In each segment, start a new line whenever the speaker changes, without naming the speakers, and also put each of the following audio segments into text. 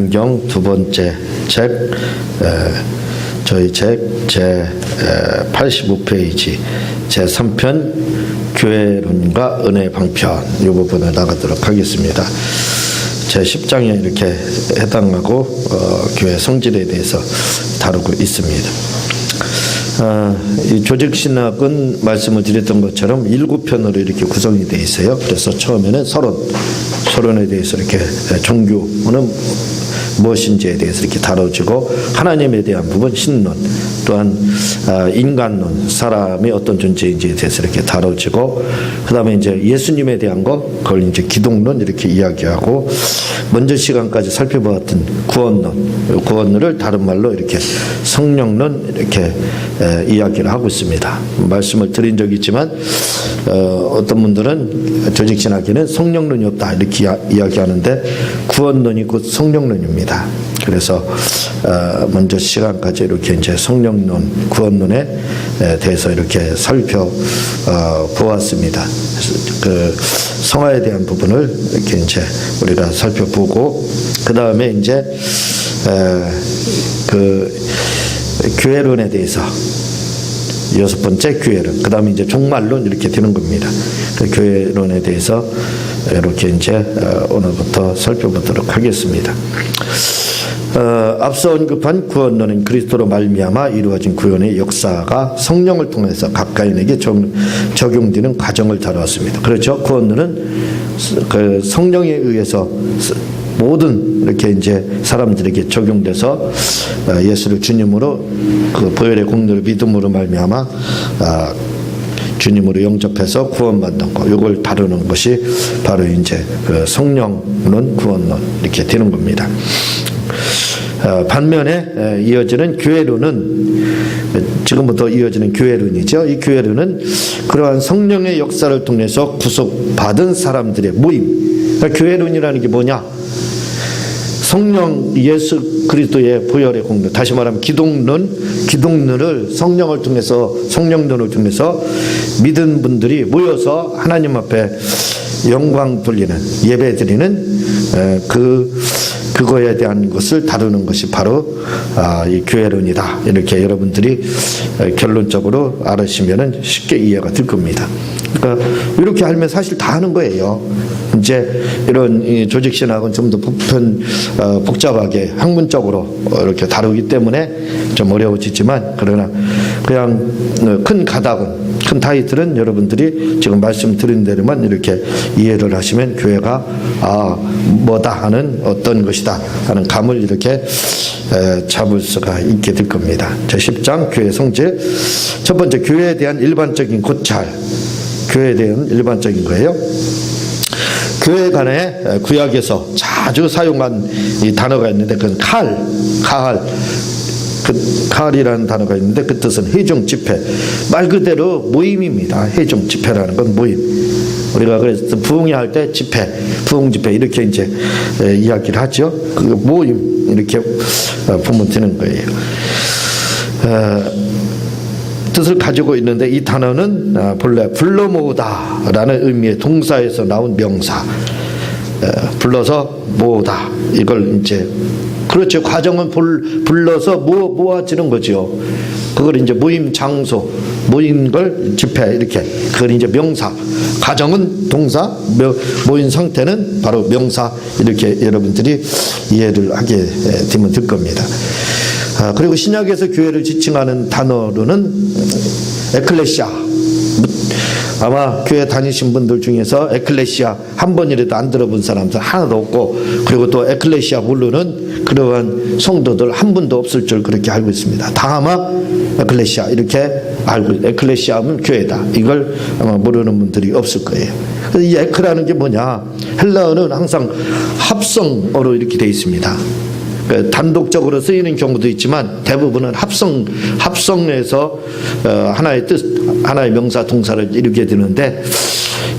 성경 두 번째 책, 저희 책 제 85페이지 제 3편 교회론과 은혜 방편 이 부분을 나가도록 하겠습니다. 제 10장에 이렇게 해당하고 교회 성질에 대해서 다루고 있습니다. 이 조직신학은 말씀을 드렸던 것처럼 7편으로 이렇게 구성이 되어 있어요. 그래서 처음에는 서론에 대해서 이렇게 종교는 무엇인지에 대해서 이렇게 다뤄지고, 하나님에 대한 부분 신론, 또한 인간론, 사람이 어떤 존재인지에 대해서 이렇게 다뤄지고, 그 다음에 이제 예수님에 대한 거, 그걸 이제 기독론 이렇게 이야기하고, 먼저 시간까지 살펴보았던 구원론을 다른 말로 이렇게 성령론 이렇게 이야기를 하고 있습니다. 말씀을 드린 적이 있지만 어떤 분들은 조직신학에는 성령론이 없다 이렇게 이야기하는데, 구원론이 곧 성령론입니다. 그래서 먼저 시간까지 이렇게 이제 성령론, 구원론에 대해서 이렇게 살펴보았습니다. 그 성화에 대한 부분을 이렇게 이제 우리가 살펴보고, 그 다음에 이제 그 교회론에 대해서 6번째 교회론, 그 다음에 이제 종말론 이렇게 되는 겁니다. 그 교회론에 대해서 이렇게 이제 오늘부터 살펴보도록 하겠습니다. 앞서 언급한 구원론은 그리스도로 말미암아 이루어진 구원의 역사가 성령을 통해서 각가인에게 적용되는 과정을 다루었습니다. 그렇죠? 구원론은 그 성령에 의해서 모든 이렇게 이제 사람들에게 적용돼서 예수를 주님으로 그 보혈의 공로를 믿음으로 말미암아 주님으로 영접해서 구원받는 것, 이걸 다루는 것이 바로 이제 그 성령론, 구원론 이렇게 되는 겁니다. 반면에 이어지는 교회론은, 지금부터 이어지는 교회론이죠. 이 교회론은 그러한 성령의 역사를 통해서 구속받은 사람들의 모임. 그러니까 교회론이라는 게 뭐냐? 성령 예수 그리스도의 보혈의 공로, 다시 말하면 기독론을 성령을 통해서, 성령론을 통해서 믿은 분들이 모여서 하나님 앞에 영광 돌리는, 예배 드리는 그거에 대한 것을 다루는 것이 바로 이 교회론이다. 이렇게 여러분들이 결론적으로 알으시면 쉽게 이해가 될 겁니다. 그러니까 이렇게 알면 사실 다 하는 거예요. 이제 이런 조직신학은 좀 더 복잡하게 학문적으로 이렇게 다루기 때문에 좀 어려워지지만, 그러나 그냥 큰 가닥은, 큰 타이틀은 여러분들이 지금 말씀드린 대로만 이렇게 이해를 하시면 교회가 뭐다 하는, 어떤 것이다 하는 감을 이렇게 잡을 수가 있게 될 겁니다. 제 10장 교회 성질, 첫 번째 교회에 대한 일반적인 고찰. 교회에 대한 일반적인 거예요. 교회 간에 구약에서 자주 사용한 이 단어가 있는데, 그건 칼이라는 단어가 있는데, 그 뜻은 회중 집회, 말 그대로 모임입니다. 회중 집회라는 건 모임. 우리가 그래서 부흥회 할 때 집회, 부흥 집회 이렇게 이제 이야기를 하죠. 그 모임 이렇게 보면 되는 거예요. 뜻을 가지고 있는데, 이 단어는 본래 불러 모으다라는 의미의 동사에서 나온 명사, 불러서 모으다, 이걸 이제, 그렇죠, 과정은 불러서 모아지는 거죠. 그걸 이제 모임 장소, 모인 걸 집회, 이렇게, 그걸 이제 명사, 과정은 동사, 모인 상태는 바로 명사, 이렇게 여러분들이 이해를 하게 되면 될 겁니다. 그리고 신약에서 교회를 지칭하는 단어로는 에클레시아, 아마 교회 다니신 분들 중에서 에클레시아 한 번이라도 안 들어본 사람들 하나도 없고, 그리고 또 에클레시아 모르는 그러한 성도들 한 분도 없을 줄 그렇게 알고 있습니다. 다 아마 에클레시아 이렇게 알고, 에클레시아 하면 교회다, 이걸 아마 모르는 분들이 없을 거예요. 이 에크라는 게 뭐냐? 헬라어는 항상 합성어로 이렇게 되어 있습니다. 단독적으로 쓰이는 경우도 있지만 대부분은 합성해서 하나의 뜻, 하나의 명사, 동사를 이루게 되는데,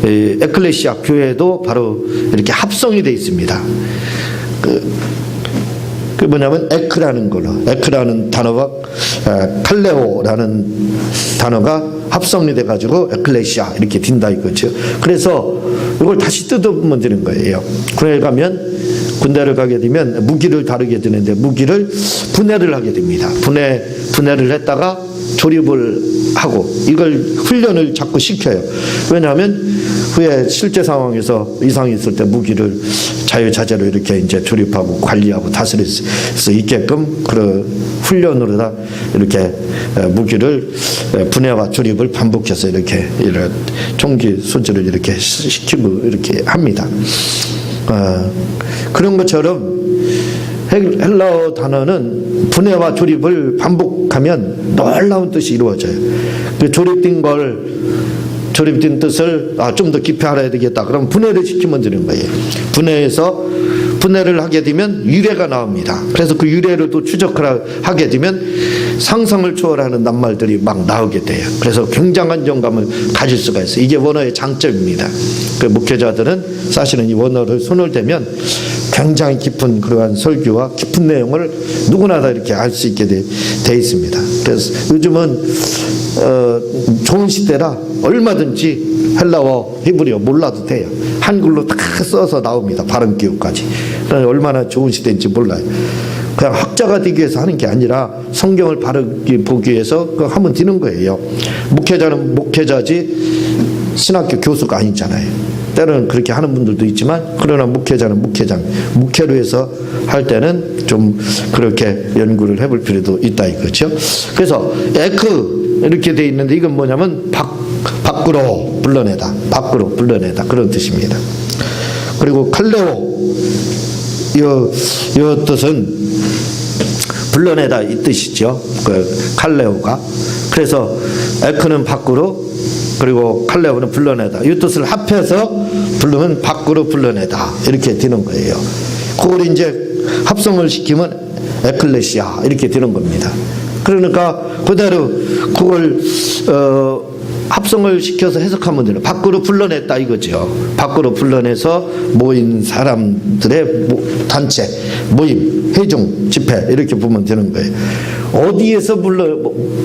에클레시아 교회도 바로 이렇게 합성이 되어 있습니다. 그 뭐냐면 에크라는 걸로, 에크라는 단어가 칼레오라는 단어가 합성이 돼가지고 에클레시아 이렇게 된다 이거죠. 그래서 이걸 다시 뜯어보면 되는 거예요. 교회 가면 군대를 가게 되면 무기를 다루게 되는데 무기를 분해를 하게 됩니다. 분해를 했다가 조립을 하고 이걸 훈련을 자꾸 시켜요. 왜냐하면 후에 실제 상황에서 이상이 있을 때 무기를 자유자재로 이렇게 이제 조립하고 관리하고 다스릴 수 있게끔 그런 훈련으로다 이렇게 무기를 분해와 조립을 반복해서 이렇게 총기 소지를 이렇게 시키고 이렇게 합니다. 그런 것처럼 헬라어 단어는 분해와 조립을 반복하면 놀라운 뜻이 이루어져요. 그 조립된 뜻을 좀 더 깊이 알아야 되겠다. 그럼 분해를 시키면 되는 거예요. 분해를 하게 되면 유래가 나옵니다. 그래서 그 유래를 또 추적을 하게 되면 상상을 초월하는 낱말들이 막 나오게 돼요. 그래서 굉장한 정감을 가질 수가 있어요. 이게 원어의 장점입니다. 그 목회자들은 사실은 이 원어를 손을 대면 굉장히 깊은 그러한 설교와 깊은 내용을 누구나 다 이렇게 알 수 있게 돼 있습니다. 그래서 요즘은 좋은 시대라 얼마든지 헬라어, 히브리어 몰라도 돼요. 한글로 다 써서 나옵니다. 발음 기호까지. 얼마나 좋은 시대인지 몰라요. 그냥 학자가 되기 위해서 하는 게 아니라 성경을 바르게 보기 위해서 그거 하면 되는 거예요. 목회자는 목회자지 신학교 교수가 아니잖아요. 때로는 그렇게 하는 분들도 있지만 그러나 목회자는 목회로 해서 할 때는 좀 그렇게 연구를 해볼 필요도 있다 이거죠. 그래서 에크 이렇게 돼 있는데 이건 뭐냐면 밖으로 불러내다, 밖으로 불러내다 그런 뜻입니다. 그리고 칼레오 이 뜻은 불러내다 이 뜻이죠. 그 칼레오가. 그래서 에크는 밖으로 그리고 칼레오는 불러내다. 이 뜻을 합해서 부르면 밖으로 불러내다 이렇게 되는 거예요. 그걸 이제 합성을 시키면 에클레시아 이렇게 되는 겁니다. 그러니까 그대로 그걸 합성을 시켜서 해석하면 돼요. 밖으로 불러냈다 이거죠. 밖으로 불러내서 모인 사람들의 단체, 모임, 회중, 집회 이렇게 보면 되는 거예요. 어디에서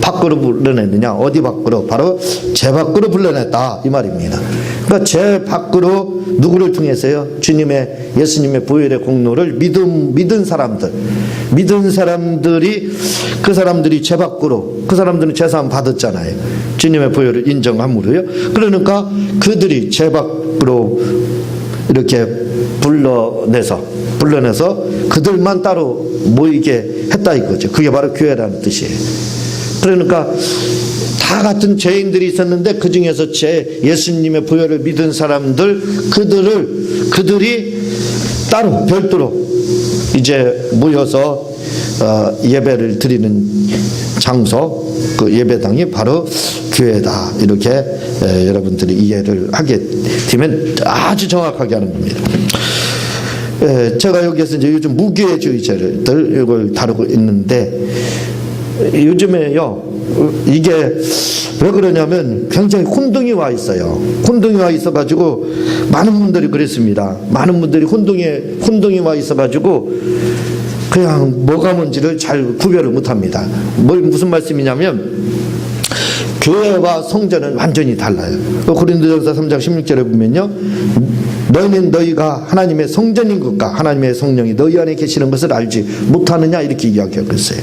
밖으로 불러냈느냐? 어디 밖으로? 바로 제 밖으로 불러냈다 이 말입니다. 그러니까 제 밖으로 누구를 통해서요? 예수님의 보혈의 공로를 믿은 사람들이 그 사람들이 제 밖으로 그 사람들은 제사함 받았잖아요. 주님의 보혈을 인정함으로요. 그러니까 그들이 제 밖으로 이렇게 불러내서 그들만 따로 모이게 했다 이거죠. 그게 바로 교회라는 뜻이에요. 그러니까 다 같은 죄인들이 있었는데 그 중에서 예수님의 보혈을 믿은 사람들 그들이 따로 별도로 이제 모여서 예배를 드리는 장소 그 예배당이 바로 교회다 이렇게 여러분들이 이해를 하게 되면 아주 정확하게 하는 겁니다. 제가 여기에서 이제 요즘 무교회주의자들 이걸 다루고 있는데 요즘에요 이게 왜 그러냐면 굉장히 혼동이 와 있어요. 혼동이 와 있어가지고 많은 분들이 그랬습니다. 많은 분들이 혼동이 와 있어가지고 그냥 뭐가 뭔지를 잘 구별을 못합니다. 무슨 말씀이냐면 교회와 성전은 완전히 달라요. 고린도전서 3장 16절에 보면요. 너희는 너희가 하나님의 성전인 것과 하나님의 성령이 너희 안에 계시는 것을 알지 못하느냐 이렇게 이야기하고 있어요.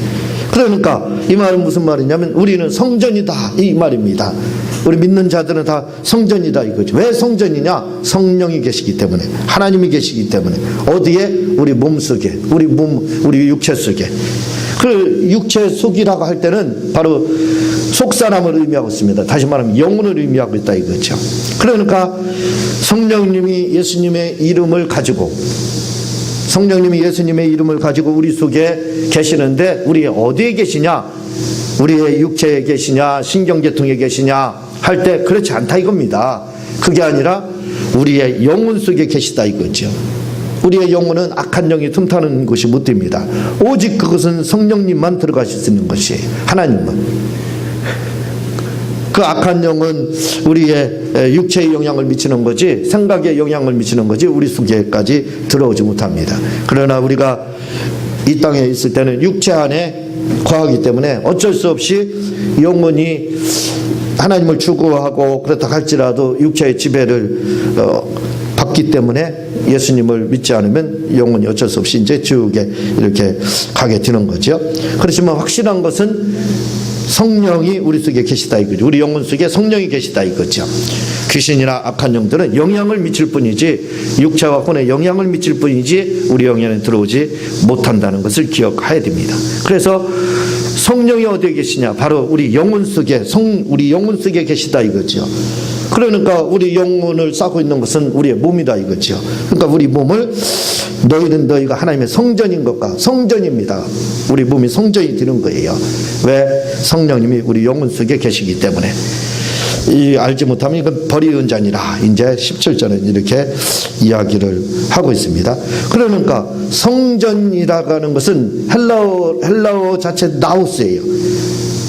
그러니까 이 말은 무슨 말이냐면 우리는 성전이다 이 말입니다. 우리 믿는 자들은 다 성전이다 이거죠. 왜 성전이냐? 성령이 계시기 때문에, 하나님이 계시기 때문에. 어디에? 우리 몸 속에, 우리 육체 속에. 그 육체 속이라고 할 때는 바로 속사람을 의미하고 있습니다. 다시 말하면 영혼을 의미하고 있다 이거죠. 그러니까 성령님이 예수님의 이름을 가지고 우리 속에 계시는데 우리 어디에 계시냐? 우리의 육체에 계시냐? 신경계통에 계시냐? 할 때 그렇지 않다 이겁니다. 그게 아니라 우리의 영혼 속에 계시다 이거죠. 우리의 영혼은 악한 영이 틈타는 곳이 못 됩니다. 오직 그것은 성령님만 들어가실 수 있는 것이에요. 하나님만. 그 악한 영은 우리의 육체에 영향을 미치는 거지 생각에 영향을 미치는 거지 우리 속에까지 들어오지 못합니다. 그러나 우리가 이 땅에 있을 때는 육체 안에 거하기 때문에 어쩔 수 없이 영혼이 하나님을 추구하고 그렇다 할지라도 육체의 지배를 받기 있기 때문에 예수님을 믿지 않으면 영혼이 어쩔 수 없이 이제 지옥에 이렇게 가게 되는 거죠. 그렇지만 확실한 것은 성령이 우리 속에 계시다 이거죠. 우리 영혼 속에 성령이 계시다 이거죠. 귀신이나 악한 영들은 영향을 미칠 뿐이지, 육체와 혼에 영향을 미칠 뿐이지 우리 영혼에 들어오지 못한다는 것을 기억해야 됩니다. 그래서 성령이 어디에 계시냐? 바로 우리 영혼 속에, 우리 영혼 속에 계시다 이거죠. 그러니까 우리 영혼을 싸고 있는 것은 우리의 몸이다 이거죠. 그러니까 우리 몸을, 너희는 너희가 하나님의 성전인 것과 성전입니다. 우리 몸이 성전이 되는 거예요. 왜? 성령님이 우리 영혼 속에 계시기 때문에. 알지 못하면 이건 버리은 자니라, 이제 17절은 이렇게 이야기를 하고 있습니다. 그러니까 성전이라고 하는 것은 헬라어 자체 나우스예요.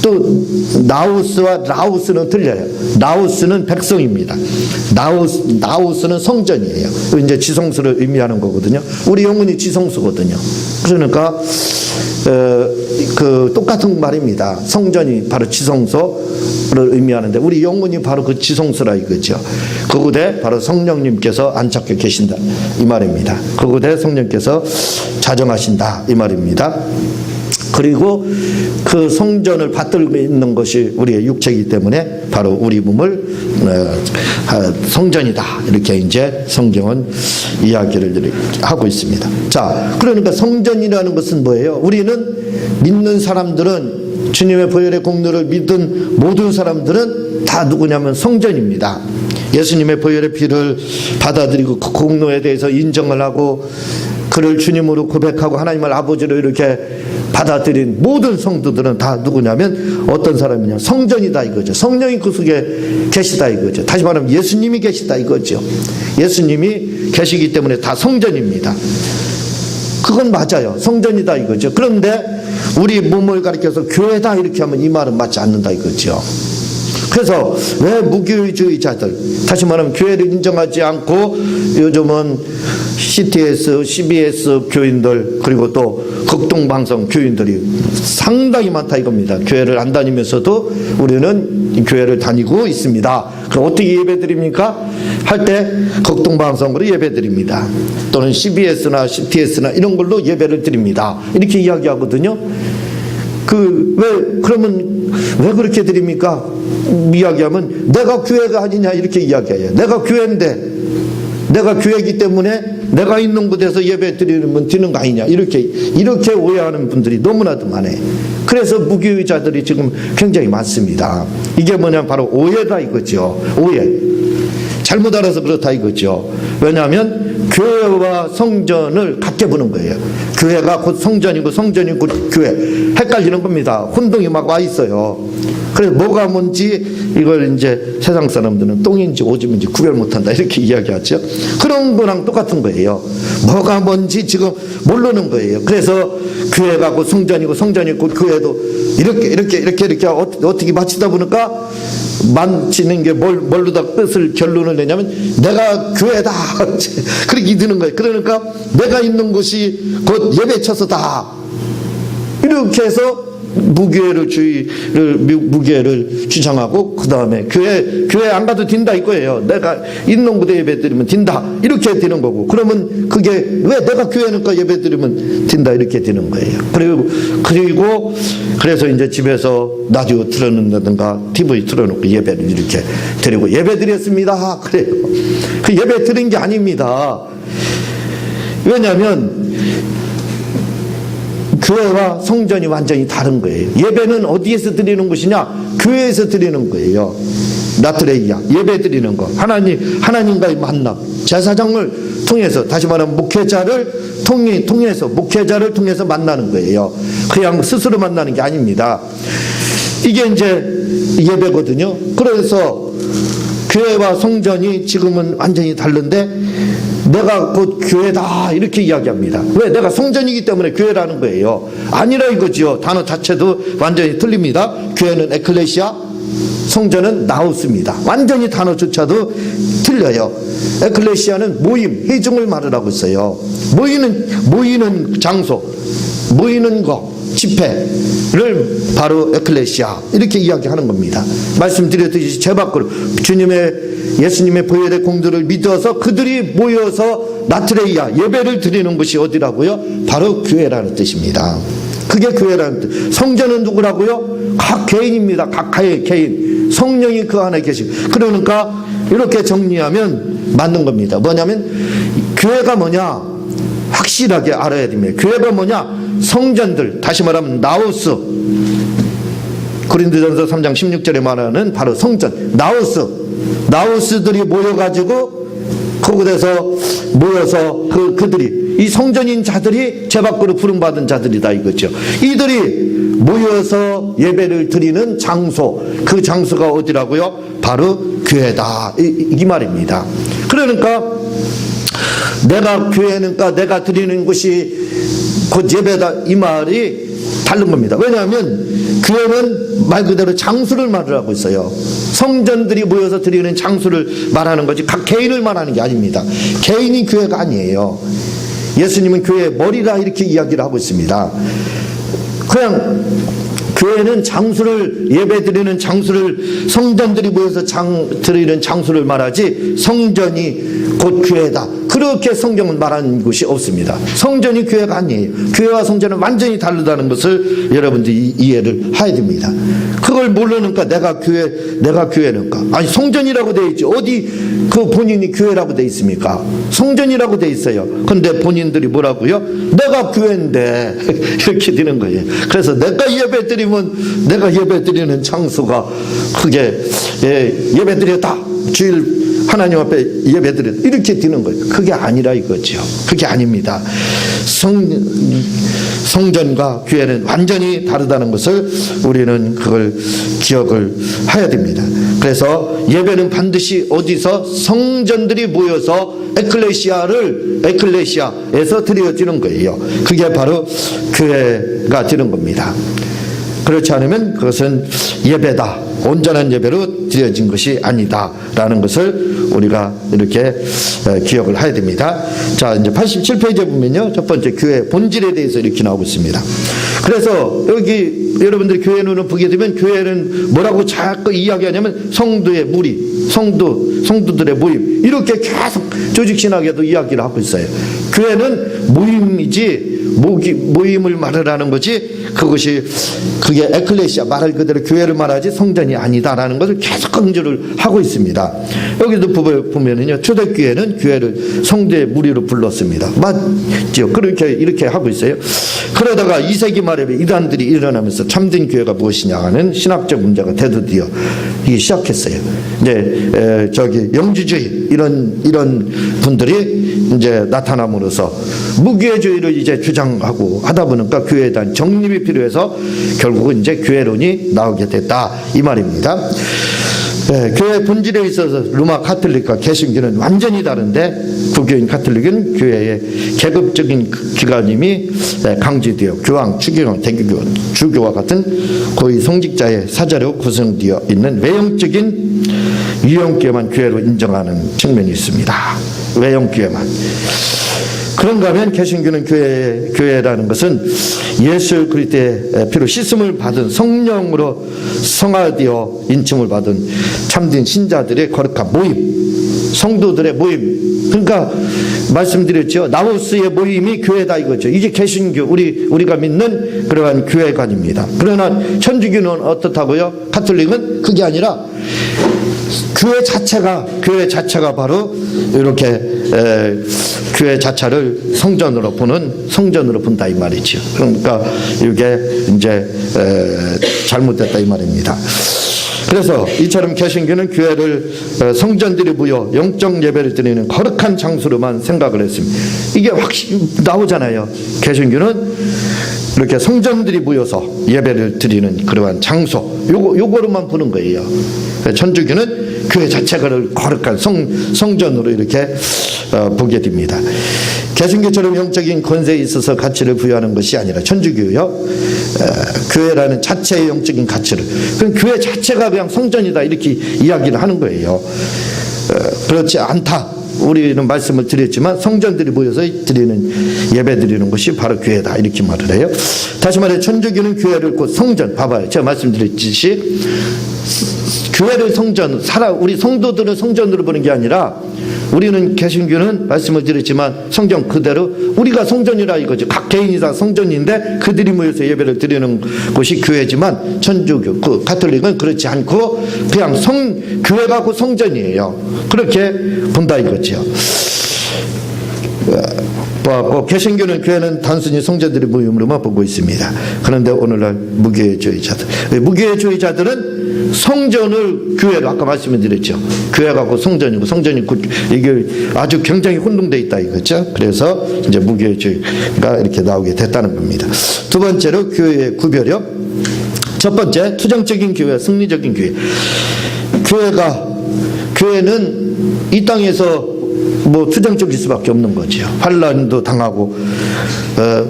또 나우스와 라우스는 틀려요. 나우스는 백성입니다. 나우스는 성전이에요. 이제 지성소를 의미하는 거거든요. 우리 영혼이 지성소거든요. 그러니까 그 똑같은 말입니다. 성전이 바로 지성소를 의미하는데 우리 영혼이 바로 그 지성소라 이거죠. 그곳에 바로 성령님께서 안착해 계신다 이 말입니다. 그곳에 성령께서 자정하신다 이 말입니다. 그리고 그 성전을 받들고 있는 것이 우리의 육체이기 때문에 바로 우리 몸을 성전이다 이렇게 이제 성경은 이야기를 하고 있습니다. 자, 그러니까 성전이라는 것은 뭐예요? 우리는 믿는 사람들은, 주님의 보혈의 공로를 믿은 모든 사람들은 다 누구냐면 성전입니다. 예수님의 보혈의 피를 받아들이고 그 공로에 대해서 인정을 하고 그를 주님으로 고백하고 하나님을 아버지로 이렇게 받아들인 모든 성도들은 다 누구냐면 어떤 사람이냐? 성전이다 이거죠. 성령이 그 속에 계시다 이거죠. 다시 말하면 예수님이 계시다 이거죠. 예수님이 계시기 때문에 다 성전입니다. 그건 맞아요. 성전이다 이거죠. 그런데 우리 몸을 가리켜서 교회다 이렇게 하면 이 말은 맞지 않는다 이거죠. 그래서 왜 무교주의자들, 다시 말하면 교회를 인정하지 않고 요즘은 CTS, CBS 교인들, 그리고 또 극동방송 교인들이 상당히 많다 이겁니다. 교회를 안 다니면서도 우리는 교회를 다니고 있습니다. 그럼 어떻게 예배드립니까? 할 때 극동방송으로 예배드립니다. 또는 CBS나 CTS나 이런 걸로 예배를 드립니다. 이렇게 이야기하거든요. 그러면 왜 그렇게 드립니까? 이야기하면 내가 교회가 아니냐 이렇게 이야기해요. 내가 교회인데, 내가 교회이기 때문에 내가 있는 곳에서 예배 드리면 드는 거 아니냐 이렇게 오해하는 분들이 너무나도 많아요. 그래서 무교의자들이 지금 굉장히 많습니다. 이게 뭐냐면 바로 오해다 이거죠. 오해. 잘못 알아서 그렇다 이거죠. 왜냐하면 교회와 성전을 같게 보는 거예요. 교회가 곧 성전이고 성전이 곧 교회. 헷갈리는 겁니다. 혼동이 막 와 있어요. 그래서 뭐가 뭔지 이걸 이제 세상 사람들은 똥인지 오줌인지 구별 못한다 이렇게 이야기하죠. 그런 거랑 똑같은 거예요. 뭐가 뭔지 지금 모르는 거예요. 그래서 교회가 곧 성전이고 성전이 곧 교회도 이렇게 어떻게 맞추다 보니까 만치는 게 뭘로다 끝을 결론을 내냐면 내가 교회다 그렇게 드는 거예요. 그러니까 내가 있는 곳이 곧 예배처소다 이렇게 해서 무교회를 주장하고 그 다음에 교회 안 가도 된다 이거예요. 내가 있는 곳에 예배 드리면 된다 이렇게 되는 거고, 그러면 그게 왜 내가 교회니까 예배 드리면 된다 이렇게 되는 거예요. 그리고 그래서 이제 집에서 라디오 틀어놓는다든가 TV 틀어놓고 예배를 이렇게 드리고 예배 드렸습니다 그래요. 그 예배 드린 게 아닙니다. 왜냐하면 교회와 성전이 완전히 다른 거예요. 예배는 어디에서 드리는 것이냐? 교회에서 드리는 거예요. 나트레이야, 예배 드리는 거. 하나님과의 만남. 제사장을 통해서, 다시 말하면 목회자를 통해서 만나는 거예요. 그냥 스스로 만나는 게 아닙니다. 이게 이제 예배거든요. 그래서 교회와 성전이 지금은 완전히 다른데 내가 곧 교회다 이렇게 이야기합니다. 왜? 내가 성전이기 때문에 교회라는 거예요. 아니라 이거지요. 단어 자체도 완전히 틀립니다. 교회는 에클레시아, 성전은 나우스입니다. 완전히 단어조차도 틀려요. 에클레시아는 모임, 회중을 말을 하고 있어요. 모이는 장소, 모이는 거, 집회를 바로 에클레시아 이렇게 이야기하는 겁니다. 말씀드렸듯이 제 밖으로 예수님의 보혈의 공도를 믿어서 그들이 모여서 나트레이아 예배를 드리는 것이 어디라고요? 바로 교회라는 뜻입니다. 그게 교회라는 뜻. 성전은 누구라고요? 각 개인입니다. 각 개인. 성령이 그 안에 계시고. 그러니까 이렇게 정리하면 맞는 겁니다. 뭐냐면 교회가 뭐냐? 확실하게 알아야 됩니다. 교회가 뭐냐? 성전들, 다시 말하면 나우스. 고린도전서 3장 16절에 말하는 바로 성전, 나우스들이 모여가지고 그곳에서 모여서 그들이 이 성전인 자들이 제 밖으로 부름받은 자들이다 이거죠. 이들이 모여서 예배를 드리는 장소, 그 장소가 어디라고요? 바로 교회다 이 말입니다. 그러니까 내가 교회니까 내가 드리는 것이 곧 예배다 이 말이 다른 겁니다. 왜냐하면 교회는 말 그대로 장소를 말하고 있어요. 성전들이 모여서 드리는 장소를 말하는 거지 각 개인을 말하는 게 아닙니다. 개인이 교회가 아니에요. 예수님은 교회의 머리라 이렇게 이야기를 하고 있습니다. 그냥 교회는 장소를 예배 드리는 장소를 성전들이 모여서 드리는 장소를 말하지 성전이 곧 교회다 그렇게 성경은 말하는 것이 없습니다. 성전이 교회가 아니에요. 교회와 성전은 완전히 다르다는 것을 여러분들이 이해를 해야 됩니다. 그걸 모르니까 내가 교회니까 아니 성전이라고 되어 있지 어디 그 본인이 교회라고 되어 있습니까? 성전이라고 되어 있어요. 그런데 본인들이 뭐라고요? 내가 교회인데 이렇게 되는 거예요. 그래서 내가 예배 드리면 내가 예배 드리는 장소가 그게 예배 드렸다 주일 하나님 앞에 예배드려 이렇게 되는 거예요. 그게 아니라 이거죠. 그게 아닙니다. 성전과 교회는 완전히 다르다는 것을 우리는 그걸 기억을 해야 됩니다. 그래서 예배는 반드시 어디서 성전들이 모여서 에클레시아에서 드려지는 거예요. 그게 바로 교회가 되는 겁니다. 그렇지 않으면 그것은 예배다. 온전한 예배로 드려진 것이 아니다라는 것을 우리가 이렇게 기억을 해야 됩니다. 자, 이제 87페이지에 보면요. 첫 번째 교회 본질에 대해서 이렇게 나오고 있습니다. 그래서 여기 여러분들이 교회 눈을 보게 되면 교회는 뭐라고 자꾸 이야기하냐면 성도의 무리, 성도들의 모임 이렇게 계속 조직신학에도 이야기를 하고 있어요. 교회는 모임이지 모임을 말하는 거지 그게 에클레시아 말할 그대로 교회를 말하지 성전이 아니다라는 것을 계속 강조를 하고 있습니다. 여기도 보면은요 초대교회는 교회를 성도의 무리로 불렀습니다. 맞죠? 이렇게 하고 있어요. 그러다가 2세기 말에 이단들이 일어나면서 참된 교회가 무엇이냐 하는 신학적 문제가 대두되어 이게 시작했어요. 이제 영주주의 이런 분들이 이제 나타남으로써 무교회주의를 이제 주장하고 하다 보니까 교회에 대한 정립이 필요해서 결국은 이제 교회론이 나오게 됐다 이 말입니다. 교회 본질에 있어서 로마 카톨릭과 개신교는 완전히 다른데 구교인 카톨릭은 교회의 계급적인 기관임이 강조되어 교황, 추기관, 대교교, 주교와 같은 고위 성직자의 사자로 구성되어 있는 외형적인 유형교회만 교회로 인정하는 측면이 있습니다. 외형교회만. 그런가 하면 개신교는 교회라는 것은 예수 그리스도의 피로 씻음을 받은 성령으로 성화되어 인침을 받은 참된 신자들의 거룩한 모임, 성도들의 모임. 그러니까 말씀드렸죠. 나우스의 모임이 교회다 이거죠. 이게 개신교 우리가 믿는 그러한 교회관입니다. 그러나 천주교는 어떻다고요? 카톨릭은 그게 아니라 교회 자체가 바로 이렇게 교회 자체를 성전으로 본다 이 말이죠. 그러니까 이게 이제 잘못됐다 이 말입니다. 그래서 이처럼 개신교는 교회를 성전들이 모여 영적 예배를 드리는 거룩한 장소로만 생각을 했습니다. 이게 확실히 나오잖아요. 개신교는 이렇게 성전들이 모여서 예배를 드리는 그러한 장소 요거로만 보는 거예요. 천주교는 교회 자체를 거룩한 성전으로 이렇게 보게 됩니다. 개신교처럼 영적인 권세에 있어서 가치를 부여하는 것이 아니라 천주교요. 교회라는 자체의 영적인 가치를 그럼 교회 자체가 그냥 성전이다 이렇게 이야기를 하는 거예요. 그렇지 않다. 우리는 말씀을 드렸지만 성전들이 모여서 드리는 예배 드리는 것이 바로 교회다 이렇게 말을 해요. 다시 말해 천주교는 교회를 곧 성전, 봐봐요. 제가 말씀드렸듯이 교회를 성전, 우리 성도들은 성전으로 보는 게 아니라 우리는 개신교는 말씀을 드렸지만 성경 그대로 우리가 성전이라 이거죠. 각 개인이 다 성전인데 그들이 모여서 예배를 드리는 곳이 교회지만 천주교, 그 가톨릭은 그렇지 않고 그냥 교회가 그 성전이에요. 그렇게 본다 이거죠. 개신교는 교회는 단순히 성전들의 모임으로만 보고 있습니다. 그런데 오늘날 무교회주의자들은 성전을 교회로 아까 말씀드렸죠. 교회가 그 성전이고 성전이 이게 아주 굉장히 혼동되어 있다 이거죠. 그래서 이제 무교회주의가 이렇게 나오게 됐다는 겁니다. 두 번째로 교회의 구별이요. 첫 번째 투정적인 교회, 승리적인 교회. 교회는 이 땅에서 투정적일 수밖에 없는 거죠. 환란도 당하고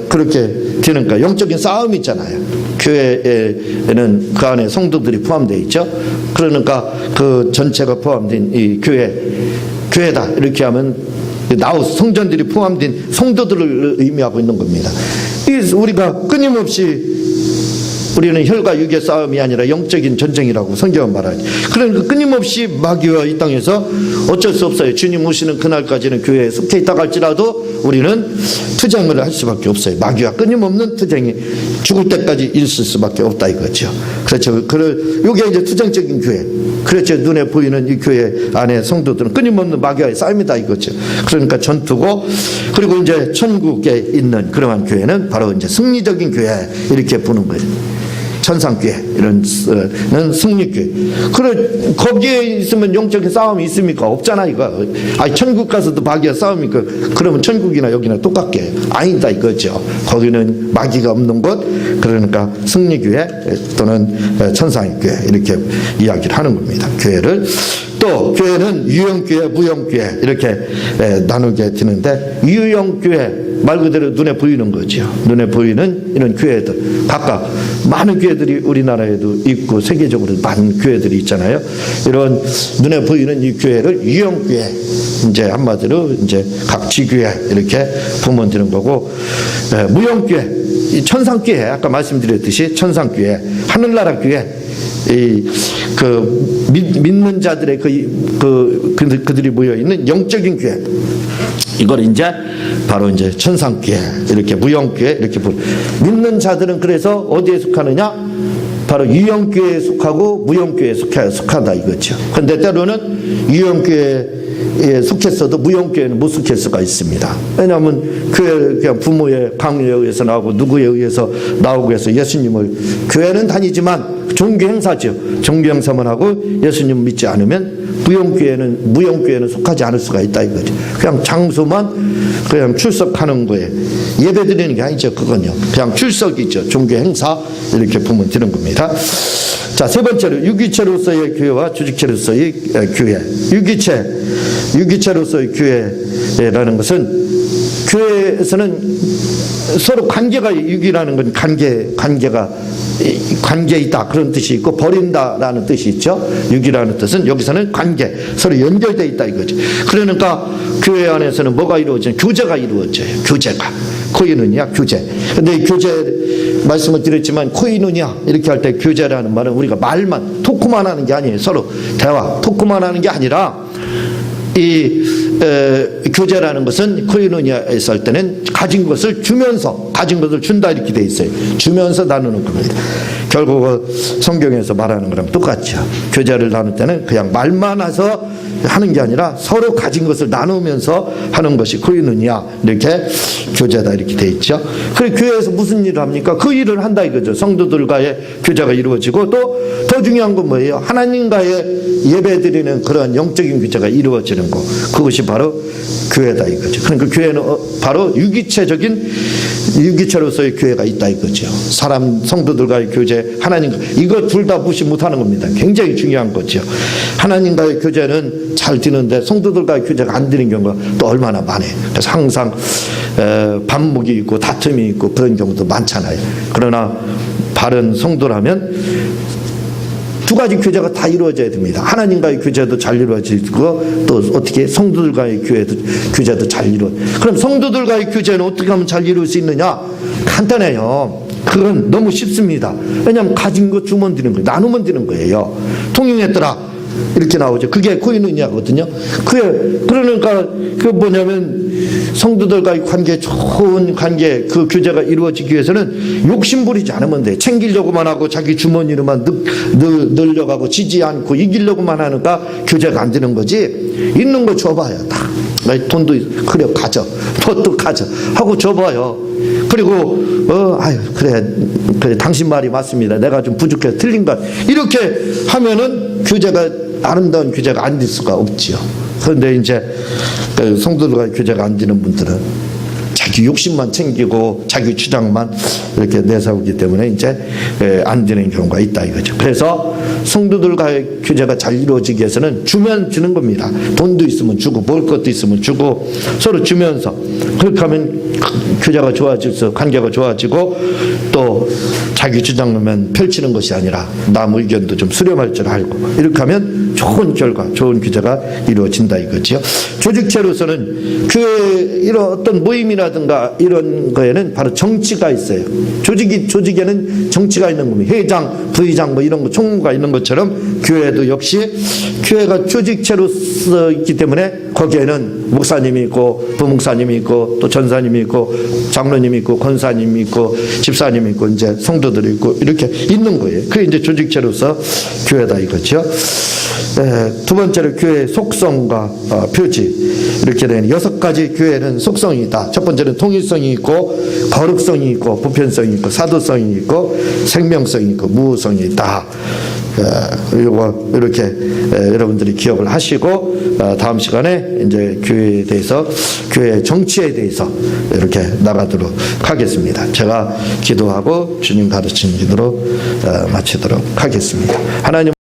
그렇게 되니까 영적인 싸움이 있잖아요. 교회에는 그 안에 성도들이 포함되어 있죠. 그러니까 그 전체가 포함된 이 교회다 이렇게 하면 성전들이 포함된 성도들을 의미하고 있는 겁니다. 우리가 끊임없이 우리는 혈과 육의 싸움이 아니라 영적인 전쟁이라고 성경은 말하지. 그러니까 끊임없이 마귀와 이 땅에서 어쩔 수 없어요. 주님 오시는 그날까지는 교회에 속해 있다가 할지라도 우리는 투쟁을 할 수밖에 없어요. 마귀와 끊임없는 투쟁이 죽을 때까지 있을 수밖에 없다 이거죠. 그렇죠. 이게 이제 투쟁적인 교회. 그렇죠. 눈에 보이는 이 교회 안에 성도들은 끊임없는 마귀와의 싸움이다 이거죠. 그러니까 전투고, 그리고 이제 천국에 있는 그러한 교회는 바로 이제 승리적인 교회 이렇게 보는 거예요. 천상교회 이런 승리교회. 그래 거기에 있으면 영적인 싸움이 있습니까? 없잖아 이거. 천국 가서도 마귀와 싸웁니까? 그러면 천국이나 여기나 똑같게 아니다 이거죠. 거기는 마귀가 없는 곳, 그러니까 승리교회 또는 천상의 교회 이렇게 이야기를 하는 겁니다. 교회를. 또 교회는 유형교회, 무형교회 이렇게 나누게 되는데, 유형교회 말 그대로 눈에 보이는 거죠. 눈에 보이는 이런 교회들, 각각 많은 교회들이 우리나라에도 있고 세계적으로 많은 교회들이 있잖아요. 이런 눈에 보이는 이 교회를 유형교회, 이제 한마디로 이제 각 지교회 이렇게 보면 되는 거고, 무형교회, 이 천상교회, 아까 말씀드렸듯이 천상교회, 하늘나라 교회, 믿는 자들의 그들이 모여 있는 영적인 교회, 이걸 이제 바로 이제 천상교회, 이렇게 무형교회 이렇게 믿는 자들은 그래서 어디에 속하느냐? 바로 유형교회에 속하고 무형교회에 속하다 이거죠. 그런데 때로는 유형교회에 속했어도 무형교회는 못 속할 수가 있습니다. 왜냐하면 교회 그냥 부모의 강요에 의해서 나오고 누구에 의해서 나오고 해서 예수님을, 교회는 다니지만 종교 행사죠. 종교 행사만 하고 예수님 믿지 않으면 무형교회는 속하지 않을 수가 있다 이거죠. 그냥 장소만 그냥 출석하는 거에 예배 드리는 게 아니죠. 그건요. 그냥 출석이죠. 종교 행사 이렇게 보면 되는 겁니다. 자, 세 번째로 유기체로서의 교회와 주직체로서의 교회. 유기체로서의 교회라는 것은 교회에서는 서로 관계가, 유기라는 건 관계 있다 그런 뜻이 있고, 버린다라는 뜻이 있죠. 유기라는 뜻은 여기서는 관계, 서로 연결되어 있다 이거죠. 그러니까 교회 안에서는 뭐가 이루어져요? 교제가 이루어져요. 교제가. 코이누냐, 교제. 근데 이 교제 말씀을 드렸지만 코이누냐 이렇게 할 때 교제라는 말은 우리가 말만 토크만 하는 게 아니에요. 서로 대화 토크만 하는 게 아니라 이 교제라는 것은 코이누냐에서 할 때는 가진 것을 주면서, 가진 것을 준다 이렇게 돼 있어요. 주면서 나누는 겁니다. 결국 성경에서 말하는 거랑 똑같죠. 교제를 나눌 때는 그냥 말만 해서 하는 게 아니라 서로 가진 것을 나누면서 하는 것이 코이누냐, 이렇게 교제다 이렇게 돼 있죠. 그래 교회에서 무슨 일을 합니까? 그 일을 한다 이거죠. 성도들과의 교제가 이루어지고, 또 더 중요한 건 뭐예요? 하나님과의 예배드리는 그런 영적인 교제가 이루어지는 거, 그것이 바로 교회다 이거죠. 그러니까 교회는 바로 유기체로서의 교회가 있다 이거죠. 성도들과의 교제, 하나님과, 이거 둘 다 무시 못하는 겁니다. 굉장히 중요한 거죠. 하나님과의 교제는 잘 되는데 성도들과의 교제가 안 되는 경우가 또 얼마나 많아요. 그래서 항상 반목이 있고 다툼이 있고 그런 경우도 많잖아요. 그러나 바른 성도라면 두 가지 교제가 다 이루어져야 됩니다. 하나님과의 교제도 잘 이루어지고 또 어떻게 성도들과의 교제도 잘 이루어. 그럼 성도들과의 교제는 어떻게 하면 잘 이룰 수 있느냐? 간단해요. 그건 너무 쉽습니다. 왜냐하면 가진 거 주면 되는 거예요. 나누면 되는 거예요. 통용했더라 이렇게 나오죠. 그게 코이노니아거든요. 그러니까 그 뭐냐면 성도들과의 관계, 좋은 관계, 그 교제가 이루어지기 위해서는 욕심 부리지 않으면 돼. 챙기려고만 하고 자기 주머니로만 늘려가고 지지 않고 이기려고만 하니까 교제가 안 되는 거지. 있는 거 줘봐요. 다. 돈도 그래 가져. 또 가져. 하고 줘봐요. 그리고 아유 그래 당신 말이 맞습니다. 내가 좀 부족해서 틀린 것. 이렇게 하면은 교제가 아름다운 교제가 안 될 수가 없지요. 그런데 이제 성도들과 교제가 안 되는 분들은 자기 욕심만 챙기고 자기 주장만 이렇게 내세우기 때문에 이제 안 되는 경우가 있다 이거죠. 그래서 성도들과의 교제가 잘 이루어지기 위해서는 주면 주는 겁니다. 돈도 있으면 주고 먹을 것도 있으면 주고 서로 주면서 그렇게 하면 교제가 좋아지고 관계가 좋아지고 또 자기 주장만 펼치는 것이 아니라 남 의견도 좀 수렴할 줄 알고 이렇게 하면 좋은 결과, 좋은 교제가 이루어진다 이거지요. 조직체로서는 교회 이런 어떤 모임이라든가 이런 거에는 바로 정치가 있어요. 조직에는 정치가 있는 겁니다. 회장, 부의장 뭐 이런 거 총무가 있는 것처럼 교회도 역시 교회가 조직체로서 있기 때문에 거기에는 목사님이 있고 부목사님이 있고 또 전사님이 있고 장로님이 있고 권사님이 있고 집사님이 있고 이제 성도들이 있고 이렇게 있는 거예요. 그게 이제 조직체로서 교회다 이거죠. 두 번째로 교회의 속성과 표지 이렇게 되는 6가지 교회는 속성이 있다. 첫 번째는 통일성이 있고 거룩성이 있고 보편성이 있고 사도성이 있고 생명성이 있고 무후성이 있다. 이거 이렇게 여러분들이 기억을 하시고 다음 시간에 이제 교회에 대해서 교회 정치에 대해서 이렇게 나가도록 하겠습니다. 제가 기도하고 주님 가르치는 기도로 마치도록 하겠습니다. 하나님